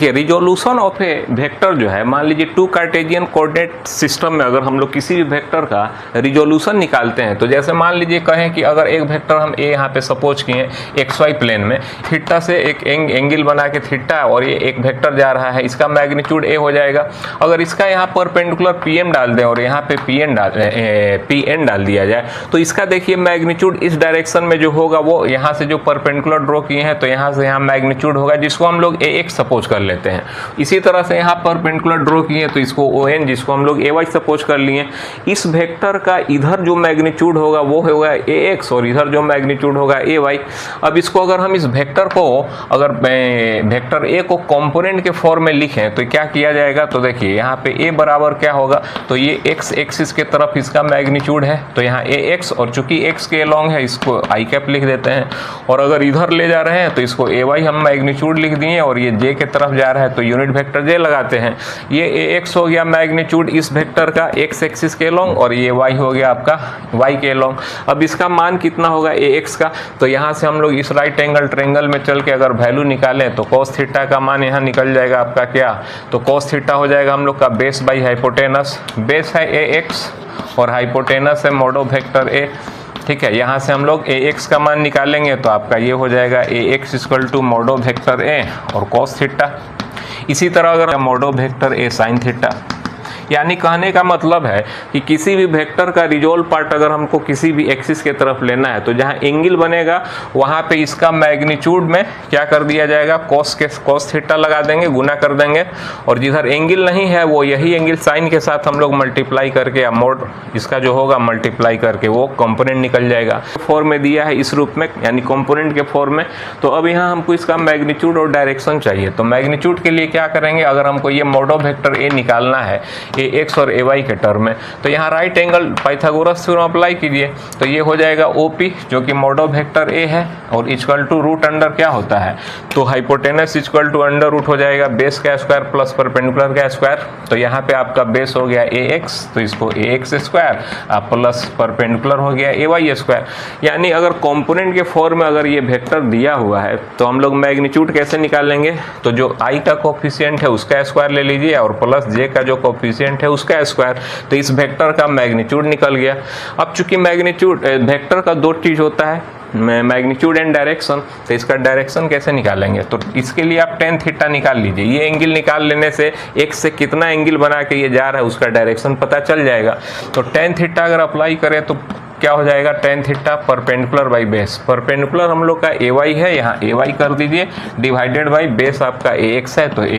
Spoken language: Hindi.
रिजोल्यूशन ऑफ ए वेक्टर जो है, मान लीजिए टू कार्टेशियन कोऑर्डिनेट सिस्टम में अगर हम लोग किसी भी वेक्टर का रिजोल्यूशन निकालते हैं, तो जैसे मान लीजिए कहें कि अगर एक वेक्टर हम ए यहाँ पे सपोज किए एक्स वाई प्लेन में, थीटा से एक एंगल बना के थीटा, और ये एक वेक्टर जा रहा है, इसका मैग्नीट्यूड ए हो जाएगा। अगर इसका यहाँ परपेंडिकुलर पी एम डाल दें और यहाँ पे पी एन डाल दिया जाए, तो इसका देखिए मैग्नीट्यूड इस डायरेक्शन में जो होगा वो यहाँ से जो परपेंडिकुलर ड्रॉ किए हैं तो यहाँ से यहाँ मैग्नीट्यूड होगा, जिसको हम लोग ए एक्स सपोज कर लेते हैं। इसी तरह से यहाँ परपेंडिकुलर ड्रॉ किए तो इसको ओ एन, जिसको हम लोग ए वाई सपोज कर लिए। इस वेक्टर का इधर जो मैग्नीट्यूड होगा वो होगा ए एक्स और इधर जो मैग्नीट्यूड होगा ए वाई। अब इसको अगर हम इस वेक्टर को, अगर वेक्टर ए को कंपोनेंट के फॉर्म में लिखें तो क्या किया जाएगा, तो देखिए यहाँ पे ए बराबर क्या होगा, तो ये एक्स एक्सिस के तरफ इसका मैग्नीट्यूड है, तो यहाँ ए एक्स, और चूंकि एक्स के अलॉन्ग है इसको आई कैप लिख देते हैं, और अगर इधर ले जा रहे हैं तो इसको ए वाई हम मैग्नीट्यूड लिख दिए, और ये जे के तरफ जा रहा है तो यूनिट वेक्टर जे लगाते हैं। ये ए एक्स हो गया मैग्नीट्यूड इस वेक्टर का एक्स एक्सिस के अलॉन्ग, और ये वाई हो गया आपका वाई के अलॉन्ग। अब इसका मान कितना होगा ए एक्स का, तो यहाँ से हम लोग इस राइट एंगल ट्रायंगल में चल के अगर वैल्यू निकालें तो कॉस थीटा का मान यहाँ निकल जाएगा आपका क्या, तो कॉस थीटा हो जाएगा हम लोग का बेस बाई हाइपोटेनस। बेस है ए एक्स और हाइपोटेनस है मॉड ऑफ वेक्टर ए। ठीक है, यहाँ से हम लोग ए एक्स का मान निकालेंगे तो आपका ये हो जाएगा A x equal to mod of vector A और कॉस थीटा। इसी तरह अगर mod of vector A sine theta, यानी कहने का मतलब है कि किसी भी वेक्टर का रिजोल्व पार्ट अगर हमको किसी भी एक्सिस के तरफ लेना है तो जहां एंगल बनेगा वहां पे इसका मैग्नीट्यूड में क्या कर दिया जाएगा, कॉस थीटा लगा देंगे, गुना कर देंगे, और जिधर एंगल नहीं है वो यही एंगल साइन के साथ हम लोग मल्टीप्लाई करके या मोड इसका जो होगा मल्टीप्लाई करके वो कंपोनेंट निकल जाएगा। फॉर्म में दिया है इस रूप में, यानी कंपोनेंट के फॉर्म में। तो अब यहाँ हमको इसका मैग्नीट्यूड और डायरेक्शन चाहिए, तो मैग्नीट्यूड के लिए क्या करेंगे, अगर हमको ये मॉड ऑफ वेक्टर ए निकालना है ए एक्स और ए वाई के टर्म में, तो यहाँ right angle Pythagoras theorem apply कीजिए, तो ये हो जाएगा ओपी जो कि मॉड ऑफ वेक्टर ए है, और इक्वल टू रूट अंडर क्या होता है, तो hypotenuse equal to under root हो जाएगा बेस का स्क्वायर प्लस परपेंडिकुलर का स्क्वायर। तो यहाँ पे आपका बेस हो गया ए एक्स, तो इसको ए एक्स स्क्वायर प्लस परपेंडिकुलर हो गया ए वाई स्क्वायर। यानी अगर कंपोनेंट के फॉर्म में अगर ये वेक्टर दिया हुआ है तो हम लोग मैग्नीट्यूड कैसे निकालेंगे, तो जो आई का कोफिशिएंट है उसका स्क्वायर ले लीजिए और प्लस जे का जो कोफिशिएंट है उसका स्क्वायर, तो इस वेक्टर का मैग्नीट्यूड निकल गया। अब चूंकि मैग्नीट्यूड वेक्टर का दो चीज होता है, मैग्नीट्यूड एंड डायरेक्शन, तो इसका डायरेक्शन कैसे निकालेंगे, तो इसके लिए आप टेन थीटा निकाल लीजिए। ये एंगल निकाल लेने से एक्स से कितना एंगल बना के ये जा रहा है उसका डायरेक्शन पता चल जाएगा। तो टेन थीटा अगर अप्लाई करें तो क्या हो जाएगा, tan theta perpendicular by base. Perpendicular हम लोग का ए वाई है, यहाँ ए वाई कर दीजिए, डिवाइडेड बाई बेस आपका ए एक्स है, तो